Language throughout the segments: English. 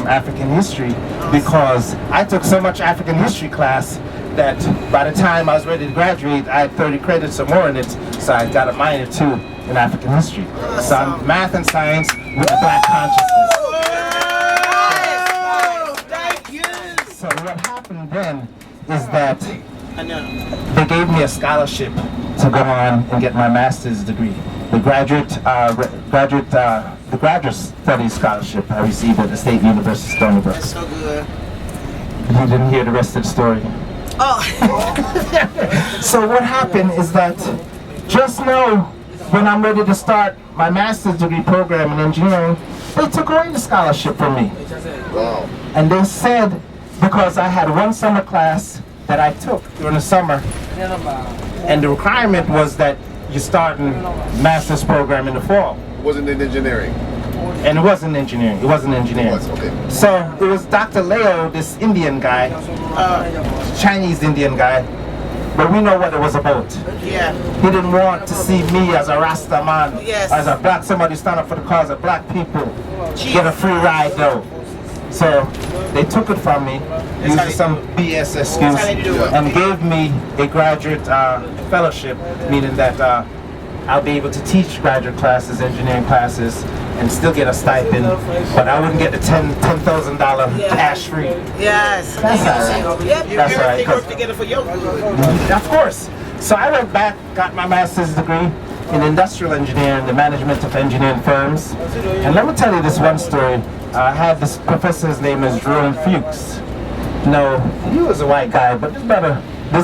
African history because I took so much African history class that by the time I was ready to graduate, I had 30 credits or more in it, so I got a minor too in African history. So I'm math and science with a black consciousness. Thank you. So what happened then is that they gave me a scholarship to go on and get my master's degree. The graduate studies scholarship I received at the State University of Stony Brook. That's so good. You didn't hear the rest of the story. Oh. So what happened is that just know when I'm ready to start my master's degree program in engineering, they took away the scholarship from me. Wow. And they said, because I had one summer class that I took during the summer, and the requirement was that you start a master's program in the fall. It wasn't in engineering. And it wasn't engineering. It wasn't engineering. It was, okay. So it was Dr. Leo, this Indian guy, Chinese Indian guy, but we know what it was about. Yeah. He didn't want to see me as a Rasta man, Yes. as a black, somebody stand up for the cause of black people, get a free ride though. So they took it from me, using some BS excuse, and gave me a graduate fellowship, meaning that I'll be able to teach graduate classes, engineering classes, and still get a stipend, but I wouldn't get the $10,000 cash free. Yes. That's all right. Yep. That's all right. Everything worked together for you. Of course. So I went back, got my master's degree in industrial engineering, the management of engineering firms. And let me tell you this one story. I had this professor, his name is Jerome Fuchs. No, he was a white guy, but there's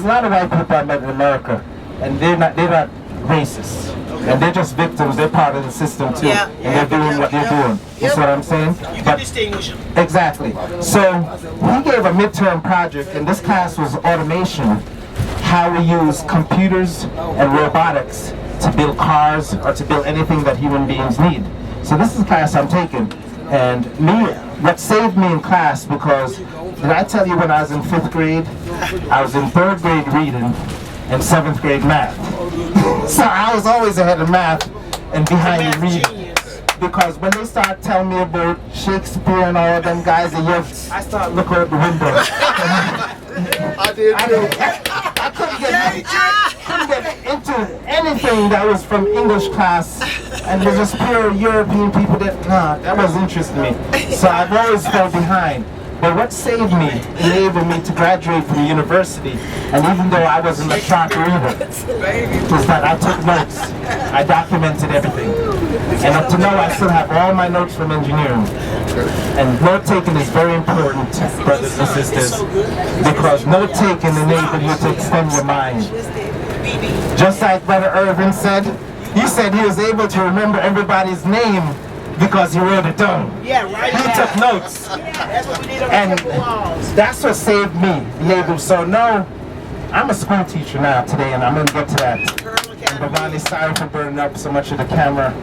a lot of white people I met in America, and they're not racist. And they're just victims, they're part of the system too. Yeah. And they're doing what they're doing. You see what I'm saying? You can distinguish them. Exactly. So he gave a midterm project, and this class was automation, how we use computers and robotics to build cars or to build anything that human beings need. So this is the class I'm taking. And what saved me in class, because did I tell you when I was in 5th grade, I was in 3rd grade reading and 7th grade math. So I was always ahead of math and behind in reading. Because when they start telling me about Shakespeare and all them guys, I start looking out the window. I did too. I couldn't get into anything that was from English class, and it was just pure European people that was interesting me. So I've always fell behind. But what saved me, enabled me to graduate from university, and even though I wasn't a sharp reader, was that I took notes. I documented everything. And up to now, I still have all my notes from engineering. And note taking is very important, brothers and sisters, because note taking enables you to extend your mind. Just like Brother Irvin said, he said he was able to remember everybody's name because he wrote it down. Yeah, right. He took notes. That's what we need And that's what saved me, label. So no, I'm a school teacher now today, and I'm going to get to that. And Bhavani, sorry for burning up so much of the camera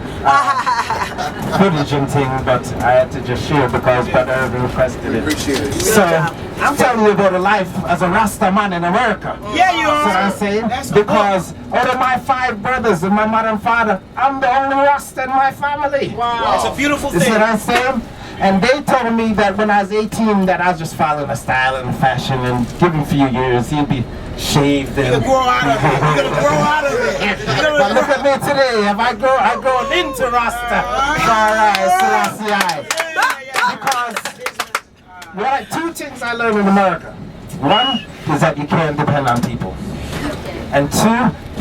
footage and things, but I had to just share because Brother Irvin requested it. Appreciate it. So I'm telling you about a life as a Rasta man in America. Yeah, you are. See what I'm saying? Because out of my 5 brothers and my mother and father, I'm the only Rasta in my family. Wow. It's a beautiful You thing. see what I'm saying? And they told me that when I was 18 that I was just following a style and fashion, and give him a few years, he'd be shaved and... You're gonna grow out of it. You're gonna grow out of it. But look at me today. If I grow into Rasta. Alright, Selassie. Because 2 things I learned in America. 1 is that you can't depend on people. And 2,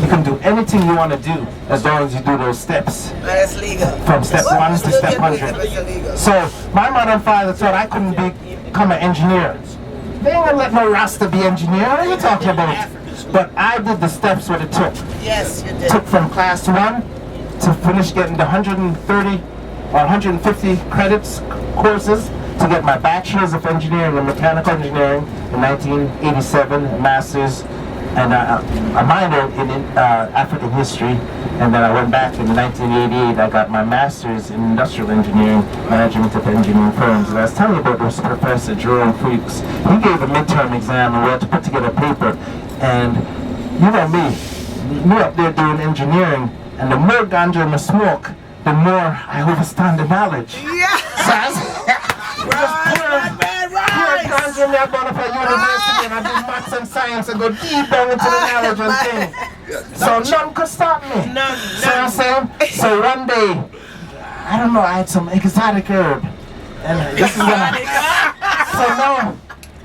you can do anything you want to do as long as you do those steps. That's legal. From step 1 to step 100. So my mother and father thought I couldn't become an engineer. They ain't gonna let no Rasta be engineer. What are you talking about? But I did the steps what it took. Yes, you did. Took from class 1 to finish getting the 130 or 150 credits courses to get my bachelor's of engineering and mechanical engineering in 1987, a master's and a minor in African history, and then I went back in 1988. I got my master's in industrial engineering, management of engineering firms. And I was telling you about this Professor Jerome Fuchs. He gave a midterm exam and we had to put together a paper. And you know me up there doing engineering, and the more ganja I smoke, the more I understand the knowledge. Yeah. So just pure ganja me about up at university and I do maths and science and go deep down into the knowledge and things. So none could stop me. None. So I'm saying, so one day, I don't know, I had some exotic herb. And this is when so now,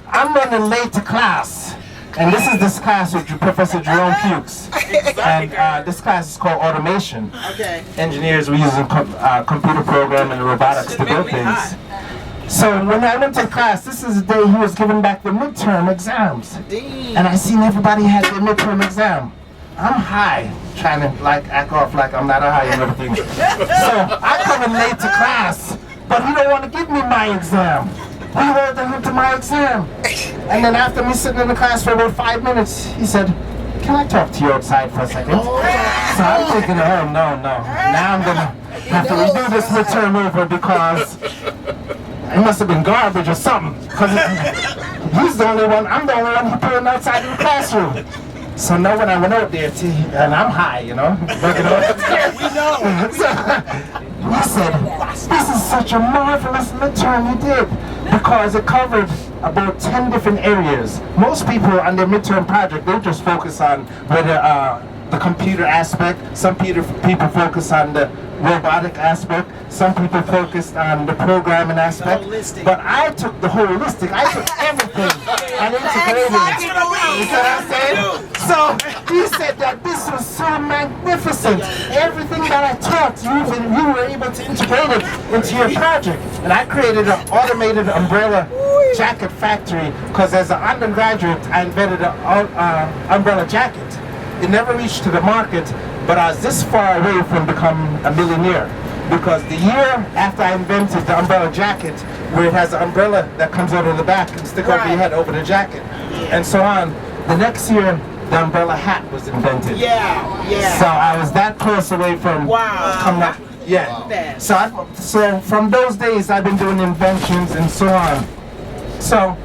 I'm running late to class. And this class with Professor Jerome Fuchs. And this class is called Automation. Okay. Engineers were using computer programming and robotics to build things. So when I went to class, this is the day he was giving back the midterm exams. And I seen everybody had their midterm exam. I'm high, trying to like act off like I'm not a high and everything. So I come in late to class, but he don't want to give me my exam. We rolled him to my exam. And then after me sitting in the class for about 5 minutes, he said, "Can I talk to you outside for a second?" So I'm thinking, oh no. Now I'm gonna have to redo this midterm over because it must have been garbage or something. Because he's the only one, I'm the only one who put him outside in the classroom. So now when I went out there, and I'm high, you know, working upstairs. We know. So, he said, "This is such a marvelous midterm you did," because it covered about 10 different areas. Most people on their midterm project, they just focus on whether the computer aspect. Some people focus on the robotic aspect. Some people focused on the programming aspect. Holistic. But I took the holistic. I took everything and integrated it. You know what I'm saying? So he said that this was so magnificent. Everything that I taught, you were able to integrate it into your project. And I created an automated umbrella jacket factory because as an undergraduate, I invented an umbrella jacket. It never reached to the market, but I was this far away from becoming a millionaire. Because the year after I invented the umbrella jacket, where it has an umbrella that comes out of the back and stick over your head over the jacket, and so on, the next year, the umbrella hat was invented. Yeah. So I was that close away from coming up. Yeah. Wow. So from those days, I've been doing inventions and so on. So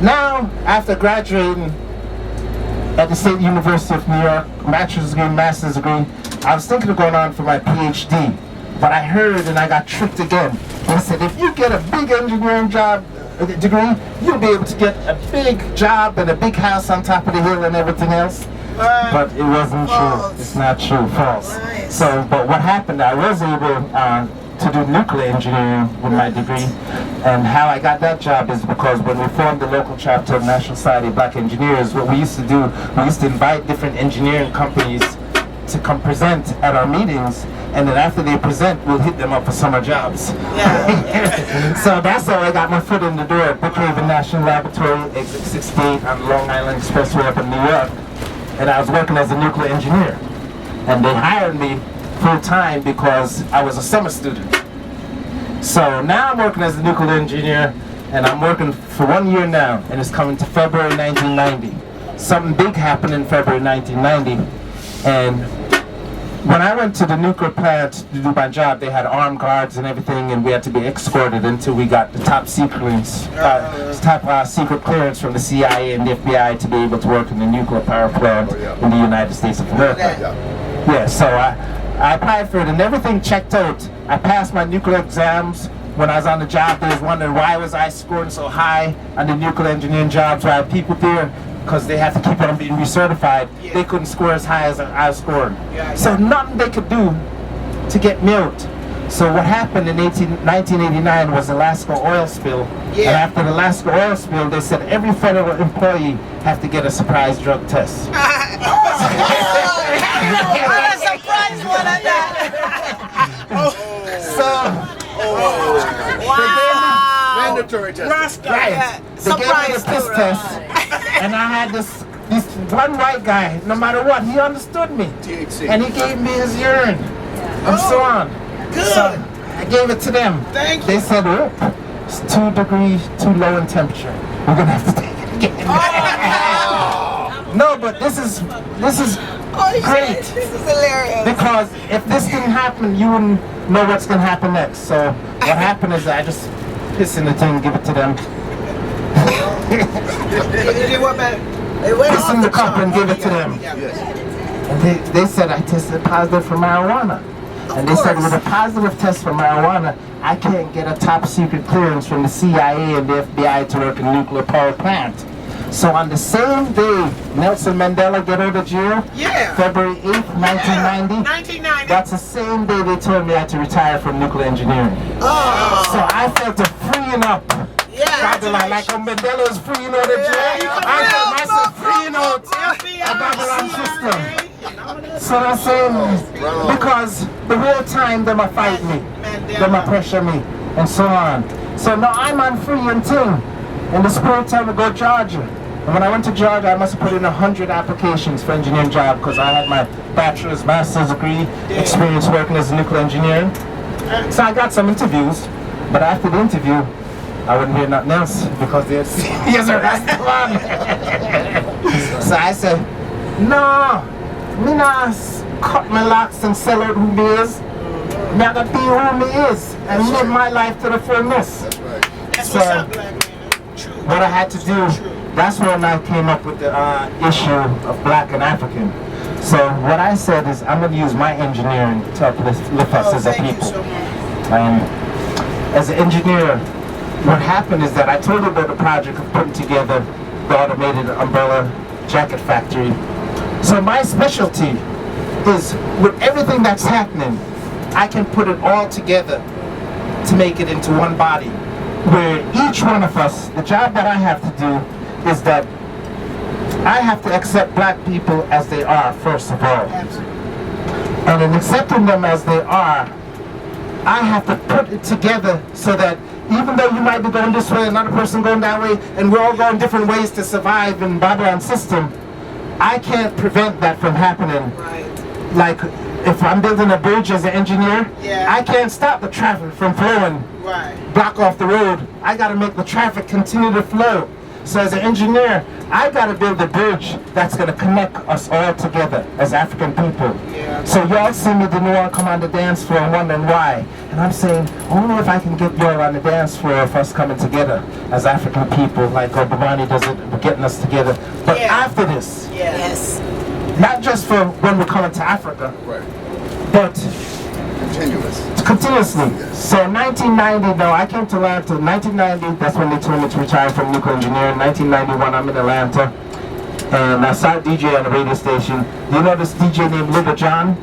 now, after graduating at the State University of New York, bachelor's degree, master's degree, I was thinking of going on for my PhD, but I heard and I got tricked again. They said, if you get a big engineering degree, you'll be able to get a big job and a big house on top of the hill and everything else. But it wasn't true. It's not true. False. So, but what happened, I was able to do nuclear engineering with my degree. And how I got that job is because when we formed the local chapter of National Society of Black Engineers, what we used to do, we used to invite different engineering companies to come present at our meetings, and then after they present, we'll hit them up for summer jobs. So that's how I got my foot in the door at Brookhaven National Laboratory, Exit 68 on Long Island Expressway up in New York. And I was working as a nuclear engineer. And they hired me full-time because I was a summer student. So now I'm working as a nuclear engineer, and I'm working for 1 year now, and it's coming to February 1990. Something big happened in February 1990, and when I went to the nuclear plant to do my job, they had armed guards and everything, and we had to be escorted until we got the top secret clearance from the CIA and the FBI to be able to work in the nuclear power plant in the United States of America. Yeah, so I applied for it and everything checked out. I passed my nuclear exams. When I was on the job, they was wondering why was I scoring so high on the nuclear engineering jobs. Why people there, because they had to keep on being recertified, they couldn't score as high as I was scoring. So nothing they could do to get me out. So what happened in 1989 was the Alaska oil spill. And after the Alaska oil spill, they said every federal employee have to get a surprise drug test. Mandatory test. Right. They gave me the piss test, and I had this one white guy. No matter what, he understood me, THC. and he gave me his urine, and so on. Good. So I gave it to them. Thank you. They said, "Oh, it's 2 degrees too low in temperature. We're gonna have to take it again." No, but this is great. This is hilarious. Because if this didn't happen, you wouldn't know what's gonna happen next. So what happened is I just piss in the thing, give it to them. Piss in the cup and give it to them. And they said I tested positive for marijuana. And they said with a positive test for marijuana, I can't get a top secret clearance from the CIA and the FBI to work in a nuclear power plant. So on the same day Nelson Mandela got out of jail, February 8th, 1990, 1990. that's the same day they told me I had to retire from nuclear engineering. So I felt a freeing up. Babylon, like when Mandela was freeing out of jail, I felt myself freeing out a Babylon system. So I'm saying, because the whole time they might fight me, they might pressure me, and so on. So now I'm on free and thing. In the spare time I go to Georgia. And when I went to Georgia, I must have put in 100 applications for engineering job because I had my bachelor's, master's degree, experience working as a nuclear engineer. So I got some interviews, but after the interview, I wouldn't hear nothing else because they're serious Rastaman. So I said, no, me not cut my locks and sell out who me is. Me I gotta be who me is and live my life to the fullness. That's So what's up, black man. True. what I had to do, that's when I came up with the issue of black and African. So what I said is I'm going to use my engineering to uplift us as a Thank you people. so much. And as an engineer, what happened is that I told you about the project of putting together the automated umbrella jacket factory. So my specialty is with everything that's happening, I can put it all together to make it into one body. Where each one of us, the job that I have to do is that I have to accept black people as they are, first of all. And in accepting them as they are, I have to put it together so that even though you might be going this way, another person going that way, and we're all going different ways to survive in Babylon system, I can't prevent that from happening. Right. Like, if I'm building a bridge as an engineer, I can't stop the traffic from flowing. Right. Block off the road. I gotta make the traffic continue to flow. So as an engineer, I gotta build a bridge that's gonna connect us all together as African people. So y'all see me didn't want to come on the dance floor and wondering why. And I'm saying, only if I can get y'all on the dance floor of us coming together as African people, like Obamani does it, getting us together. But after this, Yes. not just for when we're coming to Africa, but continuously. So 1990, no, I came to Atlanta. 1990, that's when they told me to retire from nuclear engineering. 1991, I'm in Atlanta. And I started DJ on the radio station. Do you know this DJ named Little John?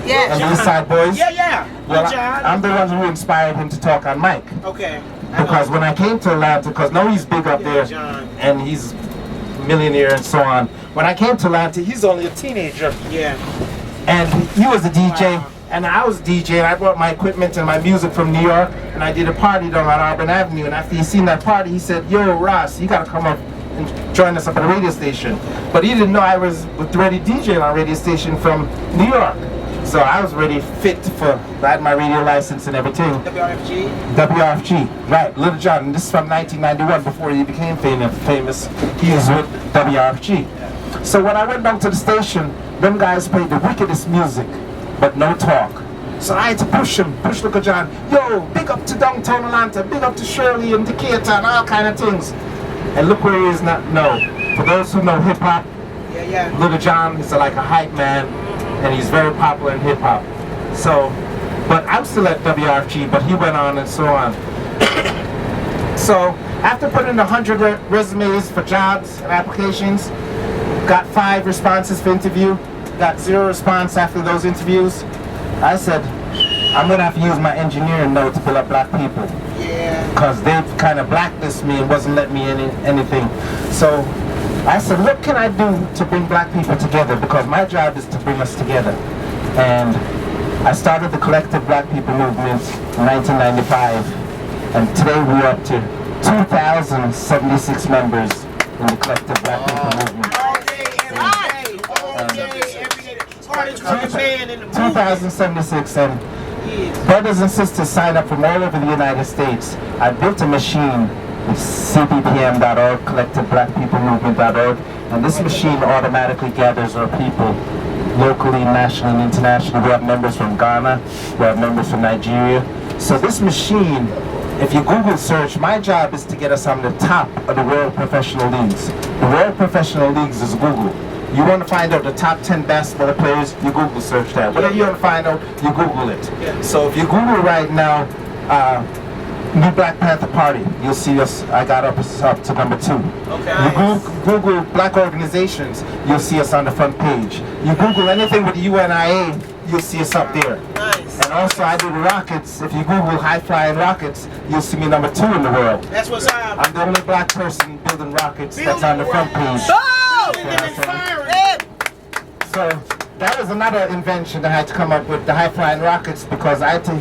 Yeah. And the East Side Boys? Yeah. Well, John. I'm the one who inspired him to talk on mic. Okay. Because when I came to Atlanta, because now he's big up there, John. and he's a millionaire and so on. When I came to Atlanta, he's only a teenager. Yeah. And he was a DJ. Wow. And I was DJ, I brought my equipment and my music from New York, and I did a party down on Auburn Avenue. And after he seen that party, he said, yo, Ross, you gotta come up and join us up at the radio station. But he didn't know I was already DJing on a radio station from New York. So I was already fit for, I had my radio license and everything. WRFG? WRFG, right, Little John. And this is from 1991, before he became famous. He was with WRFG. So when I went down to the station, them guys played the wickedest music, but no talk. So I had to push Little John. Yo, big up to downtown Atlanta, big up to Shirley and Decatur and all kind of things. And look where he is now. No, for those who know hip hop, Little John is like a hype man, and he's very popular in hip hop. So, but I'm still at WRFG, but he went on and so on. So after putting in 100 resumes for jobs and applications, got 5 responses for interview, got 0 response after those interviews. I said, I'm gonna have to use my engineering note to build up black people. Because they've kind of blacklisted me and wasn't letting me in anything. So I said, what can I do to bring black people together? Because my job is to bring us together. And I started the Collective Black People Movement in 1995. And today we're up to 2,076 members in the Collective Black People Movement. 2,076, and brothers and sisters sign up from all over the United States. I built a machine with cbpm.org, collectiveblackpeoplemovement.org, and this machine automatically gathers our people locally, nationally, and internationally. We have members from Ghana, we have members from Nigeria. So this machine, if you Google search, my job is to get us on the top of the World Professional Leagues. The World Professional Leagues is Google. You want to find out the top 10 basketball players, you Google search that. Whatever you want to find out, you Google it. So if you Google right now, New Black Panther Party, you'll see us. I got up to number 2. Okay. You Google black organizations, you'll see us on the front page. You Google anything with UNIA, you'll see us up there. Nice. And also I do the rockets. If you Google high flying rockets, you'll see me number 2 in the world. That's what's up. I'm the only black person building rockets that's on the front page. So that was another invention I had to come up with, the high flying rockets, because I had to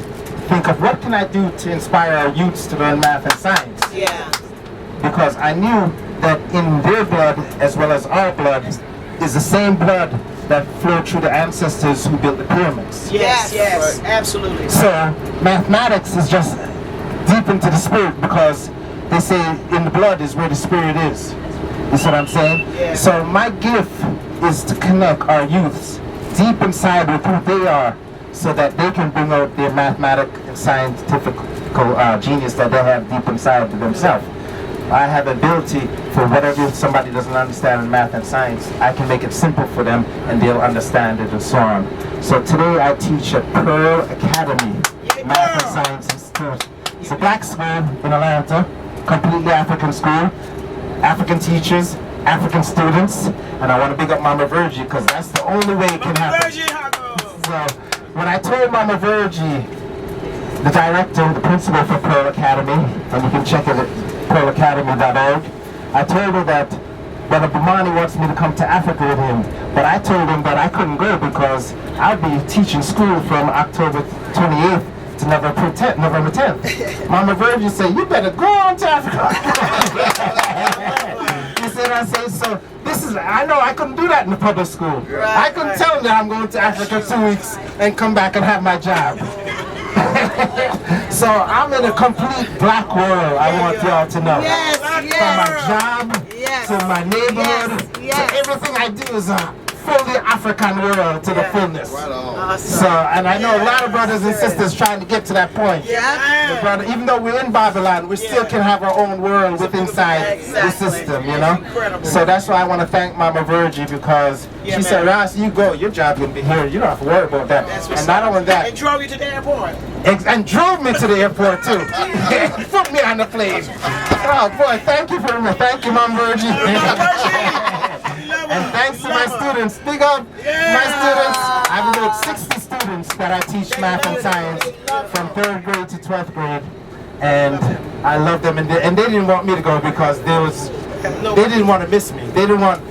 think of what can I do to inspire our youths to learn math and science. Yeah. Because I knew that in their blood as well as our blood is the same blood that flowed through the ancestors who built the pyramids. Yes, yes, absolutely. So mathematics is just deep into the spirit, because they say in the blood is where the spirit is. You see what I'm saying? Yeah. So my gift is to connect our youths deep inside with who they are, so that they can bring out their mathematical and scientific genius that they have deep inside of themselves. I have ability for whatever somebody doesn't understand in math and science, I can make it simple for them and they'll understand it and so on. So today I teach at Pearl Academy Math and Science Institute. It's a black school in Atlanta, completely African school, African teachers, African students, and I want to big up Mama Virgie because that's the only way it can happen. So when I told Mama Virgie, the director, the principal for Pearl Academy, and you can check it at pearlacademy.org, I told her that Brother Bamani wants me to come to Africa with him, but I told him that I couldn't go because I'll be teaching school from October 28th to November 10th. Mama Virgie said, you better go on to Africa. You see what I say? So this is, I know I couldn't do that in the public school. I couldn't tell them that I'm going to Africa 2 weeks and come back and have my job. So I'm in a complete black world, I want y'all to know. Yes, From my job, to my neighborhood, to everything I do is a fully African world to the fullness. Right on. So, and I know a lot of brothers and sisters trying to get to that point. But brother, even though we're in Babylon, we still can have our own world within inside the system, you know? So that's why I want to thank Mama Virgie, because she said, Ross, you go, your job's going to be here. You don't have to worry about that. And not only that. And drove you to the airport. And drove me to the airport too. Put me on the plane. Oh boy, thank you for me. Thank you, Mama Virgie. And thanks to my students. Big up my students. I have about 60 students that I teach math and science from 3rd grade to 12th grade. And I love them. And they didn't want me to go because they didn't want to miss me. They didn't want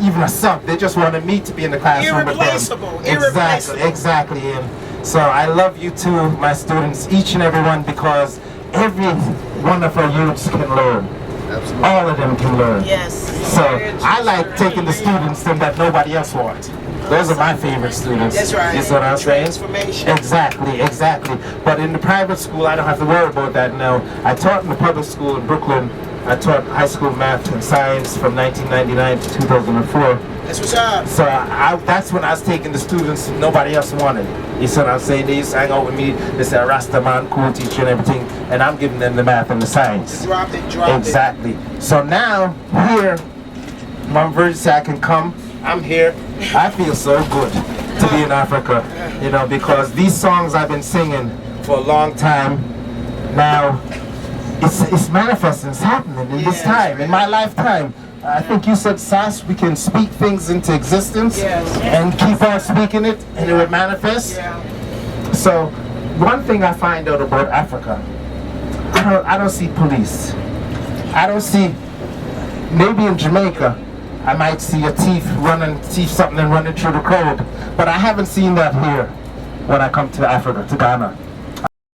even a sub. They just wanted me to be in the classroom with them. Exactly. And so I love you too, my students, each and every one, because every one of our youths can learn. Absolutely. All of them can learn. Yes. So I like taking the students that nobody else wants. Those are my favorite students. That's right. You see what I'm saying? Transformation. Exactly. But in the private school, I don't have to worry about that now. I taught in the public school in Brooklyn. I taught high school math and science from 1999 to 2004. That's what's up. So that's when I was taking the students nobody else wanted. You see what I'm saying? They used to hang out with me. They said, Rasta man, cool teacher and everything. And I'm giving them the math and the science. Drop it. Exactly. So now, here, Mama Virgie said I can come. I'm here. I feel so good to be in Africa. You know, because these songs I've been singing for a long time now, it's manifesting, it's happening in this time, in my lifetime. I think you said, Sass, we can speak things into existence and keep on speaking it and it will manifest. So one thing I find out about Africa, I don't see police. I don't see, maybe in Jamaica, I might see a thief something and running through the crowd, but I haven't seen that here when I come to Africa, to Ghana.